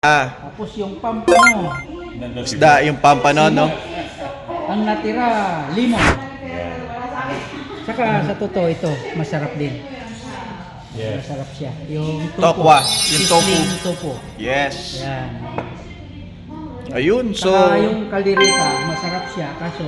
Tapos yung pampano. Isda, yung pampano, no? Ang natira, limon. Saka sa totoo ito, masarap din. Masarap siya. Yung tofu. Tokwa, yung tofu. Sisling tofu. Yes. Yan. Ayun, so... Saka yung kaldereta, masarap siya. Kaso,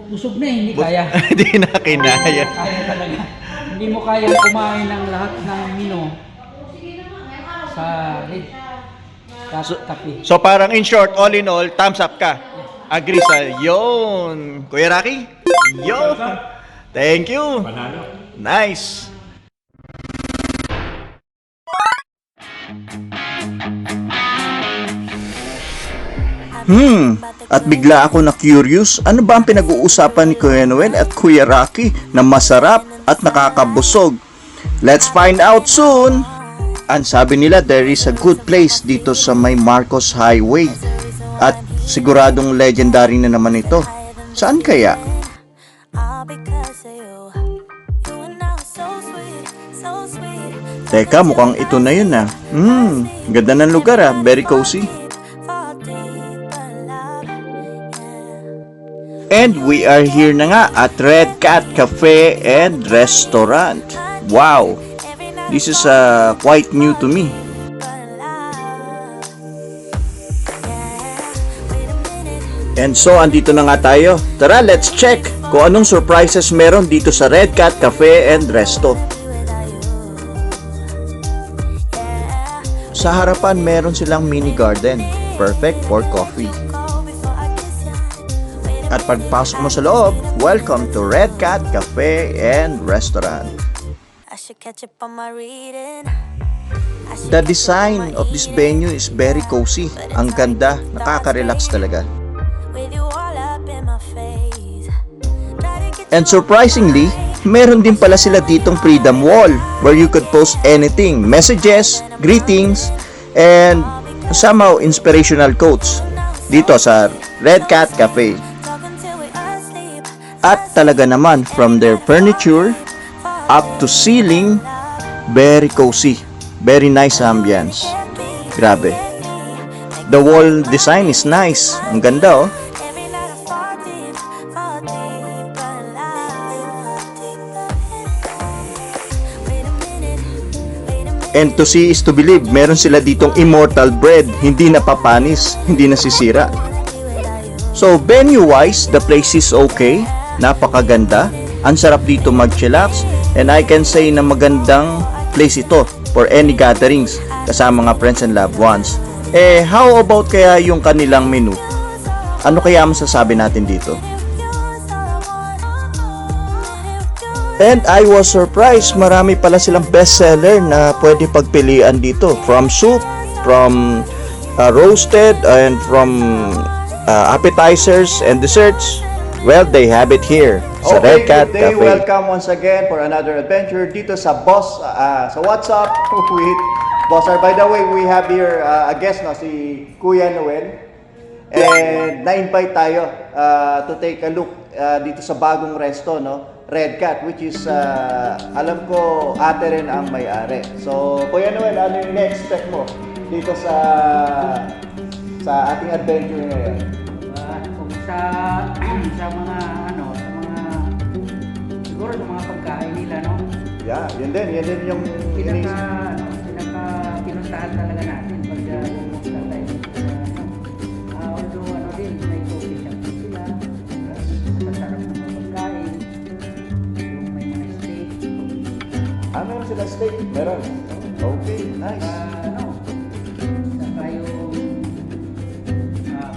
busog na hindi kaya. Hindi na kinaya. Kaya talaga. Hindi mo kaya kumain ng lahat ng mino sa red kape. So parang in short, all in all, thumbs up ka. Agree sa yun. Kuya Rocky? Yun. Thank you. Nice. At bigla ako na curious, ano ba ang pinag-uusapan ni Kuya Noel at Kuya Rocky na masarap at nakakabusog? Let's find out soon! Ang sabi nila, there is a good place dito sa may Marcos Highway. At siguradong legendary na naman ito. Saan kaya? Teka, mukhang ito na yun ah. Ganda ng lugar ah, very cozy. And we are here na nga at Red Cat Cafe and Restaurant. Wow! This is quite new to me. And so, andito na nga tayo. Tara, let's check kung anong surprises meron dito sa Red Cat Cafe and Resto. Sa harapan, meron silang mini garden. Perfect for coffee. At pagpasok mo sa loob, welcome to Red Cat Cafe and Restaurant. The design of this venue is very cozy. Ang ganda, nakaka-relax talaga. And surprisingly, meron din pala sila ditong freedom wall where you could post anything, messages, greetings, and somehow inspirational quotes dito sa Red Cat Cafe. At talaga naman, from their furniture up to ceiling, very cozy, very nice ambience. Grabe. The wall design is nice. Ang ganda oh. And to see is to believe, meron sila ditong immortal bread, hindi napapanis, hindi nasisira. So venue-wise, the place is okay. Napakaganda, ang sarap dito mag-chillax, and I can say na magandang place ito for any gatherings kasama mga friends and loved ones. How about kaya yung kanilang menu? Ano kaya masasabi natin dito? And I was surprised, marami pala silang bestseller na pwede pagpilian dito. From soup, from roasted, and from appetizers and desserts. Well, they have it here sa Red Cat Cafe. Welcome once again for another adventure dito sa sa What's Up with Boss R. By the way, we have here a guest na si Kuya Noel. And na-invite tayo to take a look dito sa bagong resto, no? Red Cat, which is alam ko ate rin ang may-ari. So, Kuya Noel, ano yung na-expect mo dito sa ating adventure ngayon? Kung sa mga siguro sa mga pagkain nila, no? Yeah, yun din yung pinuntahan talaga natin pag pumunta tayo. Although din, may coffee shop din sila. Masarap ng mga pagkain. Yung may mga steak. Meron sila steak? Meron. Okay, nice. Saka yung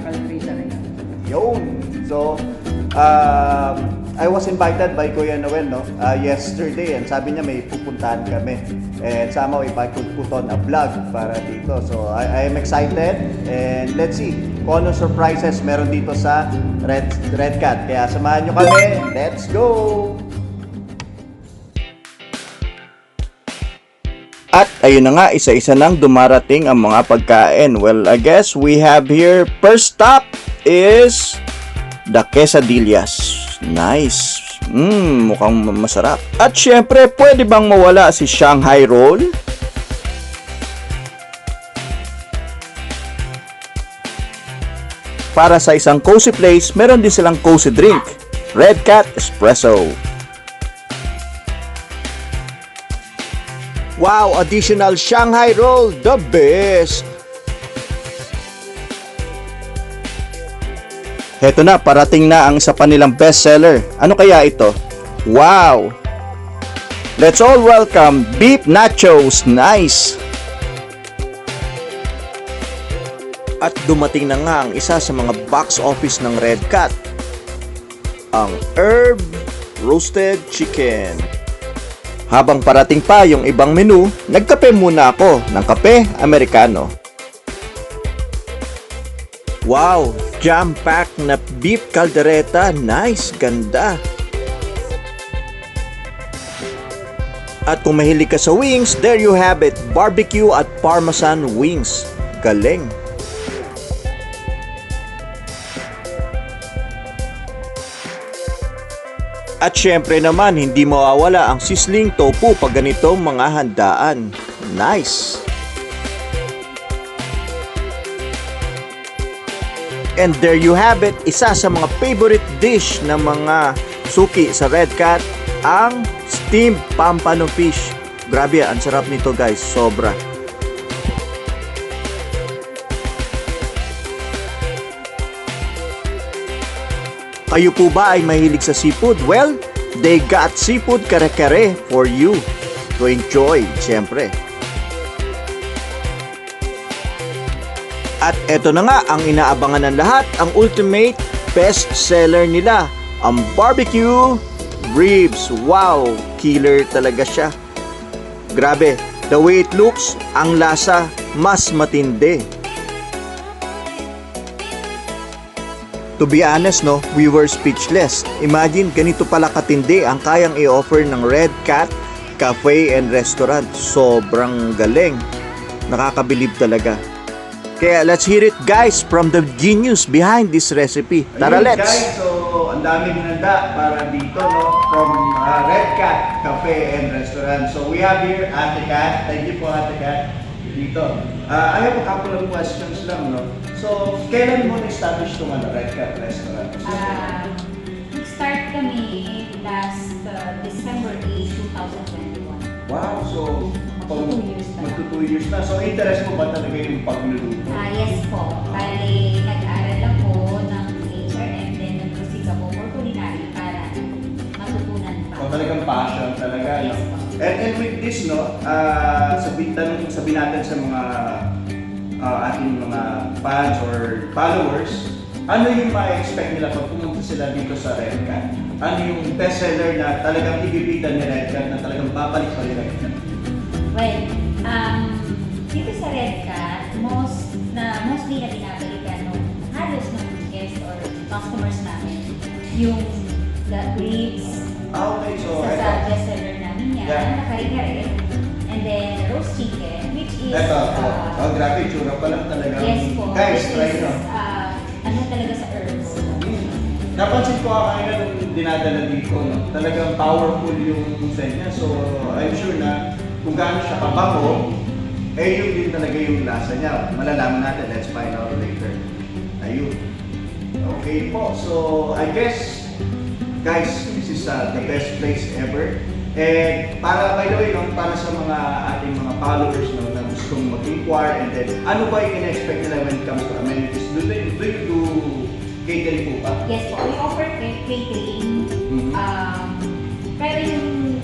kaldereta na yan. Yun. So, I was invited by Kuya Noel, no? Yesterday, and sabi niya may pupuntahan kami. And somehow, if I could put on a vlog para dito. So, I am excited. And let's see kung anong surprises meron dito sa Red Cat. Kaya samahan nyo kami. Let's go! At ayun na nga, isa-isa nang dumarating ang mga pagkain. Well, I guess we have here, first stop is the quesadillas. Nice. Mukhang masarap. At syempre, pwede bang mawala si Shanghai Roll? para sa isang cozy place, meron din silang cozy drink, Red Cat Espresso. Wow, additional Shanghai roll, the best! Heto na, parating na ang isa pa nilang bestseller. Ano kaya ito? Wow! Let's all welcome Beef Nachos. Nice! At dumating na nga ang isa sa mga box office ng Red Cat, ang Herb Roasted Chicken. Habang parating pa yung ibang menu, nagkape muna ako ng kape Americano. Wow! Jam-packed na beef caldereta. Nice! Ganda! At kung mahilig ka sa wings, there you have it. Barbecue at Parmesan wings. Galing! At syempre naman, hindi mawawala ang sizzling tofu pag ganitong mga handaan. Nice! And there you have it, isa sa mga favorite dish ng mga suki sa Red Cat, ang steamed pampano fish. Grabe, ang sarap nito guys, sobra. Kayo po ba ay mahilig sa seafood? Well, they got seafood kare-kare for you to enjoy, siyempre. At eto na nga ang inaabangan ng lahat, ang ultimate best seller nila, ang barbecue ribs. Wow, killer talaga siya. Grabe, the way it looks, ang lasa mas matindi. To be honest, no, we were speechless. Imagine, ganito pala katindi ang kayang i-offer ng Red Cat Cafe and Restaurant. Sobrang galing. Nakakabilib talaga. Kaya let's hear it guys from the genius behind this recipe. Tara, Ayun, let's! guys, so ang daming hinanda para dito, no, from Red Cat Cafe and Restaurant. So we have here Ate Cat. Thank you po, Ate Cat, dito. I have a couple of questions lang, no. So, kailan mo na-establish itong Red Cat Restaurant? Nag-start kami last December 8, 2021. Wow, so Magto 2 years na. magto 2 years na. So, interest mo ba talaga yung pagluluto? Yes po. Bali, nag-aral ako ng HRM, then nag-proceed ako for culinary para matutunan pa. So, talagang passion talaga, no? Yes po. And with this, no, sabihin natin sa mga ating mga fans or followers, ano yung ma-expect nila pag pumunta sila dito sa Red Cat? Ano yung bestseller na talagang ibibitan ni Red Cat na talagang babalik pa nila? Well, dito sa Red Cat, mostly na binabalikan ng halos ng guests or customers namin, yung the ribs, Okay, so sa bestseller namin yan, Yeah. nakari-kari, and then the roast chicken, which is, grabe, tsura pa lang talaga. yes po, Guys, this try is, nyo. ano talaga sa herbs. Napansin ko kanina nung dinadala dito, no? Talagang powerful yung scent niya. So, I'm sure na kung gaano siya kabango, yun din talaga yung lasa niya. Malalaman natin, let's find out later. Ayun. Okay po, so I guess, guys, this is the best place ever. And para, by the way, no, para sa mga ating mga followers, no, na gustong mag-inquire, and then ano ba yung in-expect nila when it comes to amenities? Do you do catering po ba? Yes po, we offer catering, Mhm. pero yung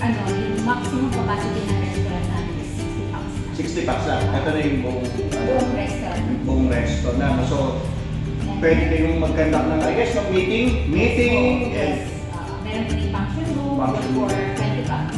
maximum capacity ng restaurant natin is 60 bucks. 60 bucks lang. Ito na yung Buong restaurant. buong resto na. So, pwede kayong mag-conduct ng, I guess, ng meeting, and Yes. Meron kami function room Function for room. 20 bucks.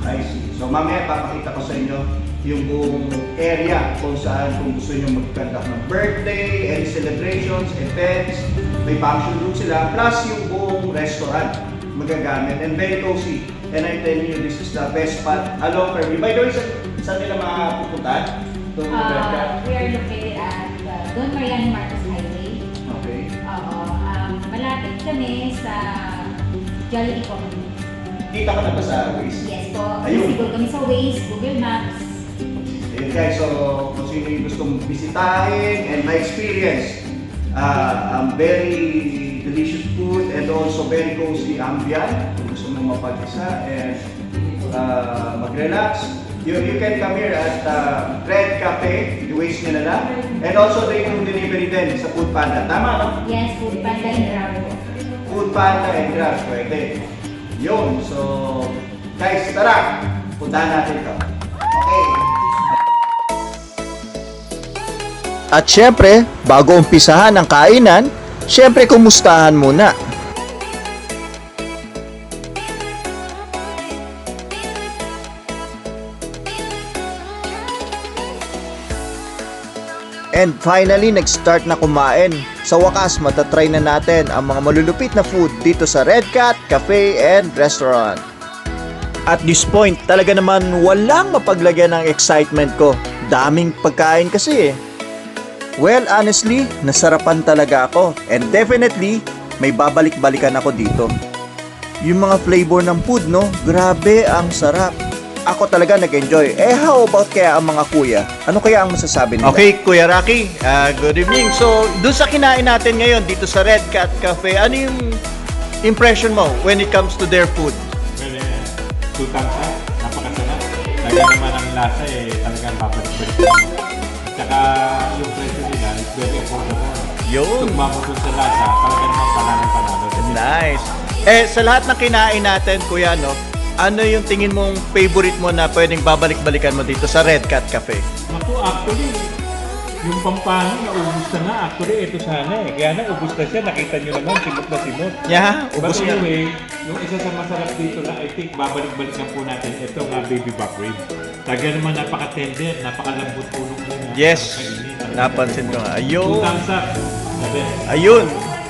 I see. So, mamaya papakita ko sa inyo yung buong area kung saan kung gusto nyo mag-conduct ng birthday, any celebrations, events, may function room sila, plus yung buong restaurant magagamit and very cozy. And I'm telling you, this is the best spot along Fairview. By the way, saan nila mapupuntahan? Itong Red Cat? We are located at Don Mariano Marcos Highway. Okay. Malapit kami sa Jollibee Commune. Kita ka na ba sa Waze? Yes po. Ayun. Visible kami sa Waze, Google Maps. Ayun guys, so kung sino yung gustong bisitahin and ma-experience Very delicious food and also very cozy ambient kung gusto mo mapag-isa and mag-relax. You can come here at Red Cafe, i-waste nyo na lang. And also they do delivery din sa Food Panda. Tama, no? Yes, food panda and Grab. Food Panda and Grab, pwede. Yun, so guys, tara! Puntahan natin ito. Okay. At syempre, bago umpisahan ang kainan, syempre kumustahan muna. And finally, nag-start na kumain. Sa wakas, matatry na natin ang mga malulupit na food dito sa Red Cat Cafe and Restaurant. At this point, talaga naman walang mapaglagyan ng excitement ko. Daming pagkain kasi eh. Well, honestly, nasarapan talaga ako. And definitely, may babalik-balikan ako dito. Yung mga flavor ng food, no? Grabe, ang sarap. Ako talaga nag-enjoy. How about kaya ang mga kuya? Ano kaya ang masasabi nila? Okay, Kuya Rocky, good evening. So, dun sa kinain natin ngayon dito sa Red Cat Cafe, ano yung impression mo when it comes to their food? Well, tutang siya. Napakasarap. Lagyan naman ang lasa talagang babalik-balik. Tsaka yung presyo nila is very affordable. Yun. Tugma mo dun sa lasa, talagang naman panalo-panalo. Nice. Sa lahat ng kinain natin, Kuya, no? Ano yung tingin mong favorite mo na pwedeng babalik-balikan mo dito sa Red Cat Cafe? Ako, actually, yung pampano, naubos na nga. Actually, ito sana eh. Kaya naubos na siya. Nakita nyo naman, simot na simot. Yeah, ubos But nga. anyway, yung isa sa masarap dito na I think babalik-balikan po natin, ito nga baby back rib. Talaga naman napaka-tender, napaka-lambot po nung Yes, kainin. napansin ko nga. Ayun. Tutang sa Ayun.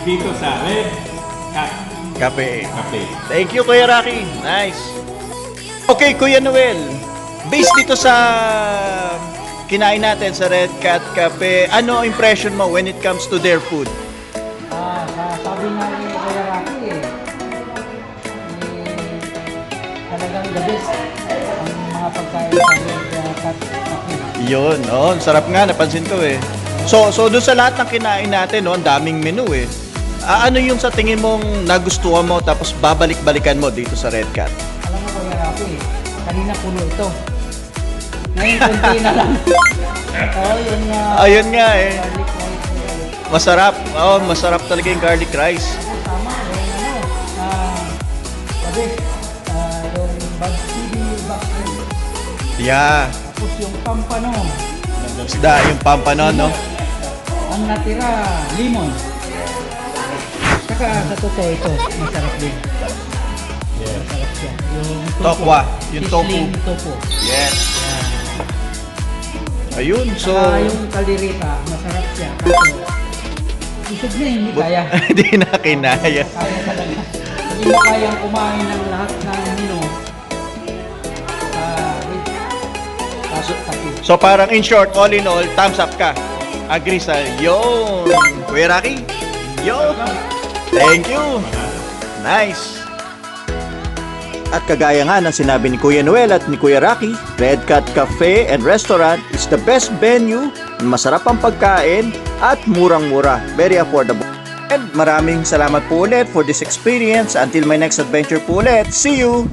dito sa Red Cat Cafe. Cafe. Thank you, Kuya Rocky. Nice. Okay, Kuya Noel. Based dito sa kinain natin sa Red Cat Cafe, ano impression mo when it comes to their food? Sabi nga ni Kuya Rocky talagang the best ang mga pagkain sa Red Cat Cafe. Yun, oh, sarap nga, napansin ko eh. So doon sa lahat ng kinain natin, no, ang daming menu eh. Ano yung sa tingin mong nagustuhan mo tapos babalik-balikan mo dito sa Red Cat? Alam mo Kuya Rocky, kanina puno ito. Ngayon konti na lang. Yun nga. Ayun nga eh. Garlic rice nila. Masarap. Oh, masarap talaga yung garlic rice. Tama, yung sabi, yung bagsidi background. Yeah. Tapos yung pampano. Isda, yung pampanon, no? Ang natira, limon. Saka sa totoo ito, masarap din. Masarap siya. Yung Tokwa, yung tofu. Sisling tofu. Yes. Ayun, so... Saka yung kaldereta, masarap siya. Kaso, busog na hindi kaya. Hindi na kinaya. Kaya talaga. Hindi mo kayang kumain ng lahat ng menu. So parang in short, all in all, thumbs up ka. Agree sa yun. Kuya Rocky? Yun. Thank you. Nice. At kagaya nga ng sinabi ni Kuya Noel at ni Kuya Rocky, Red Cat Cafe and Restaurant is the best venue, masarap ang pagkain at murang-mura, very affordable. And maraming salamat po ulit for this experience. Until my next adventure po ulit. See you!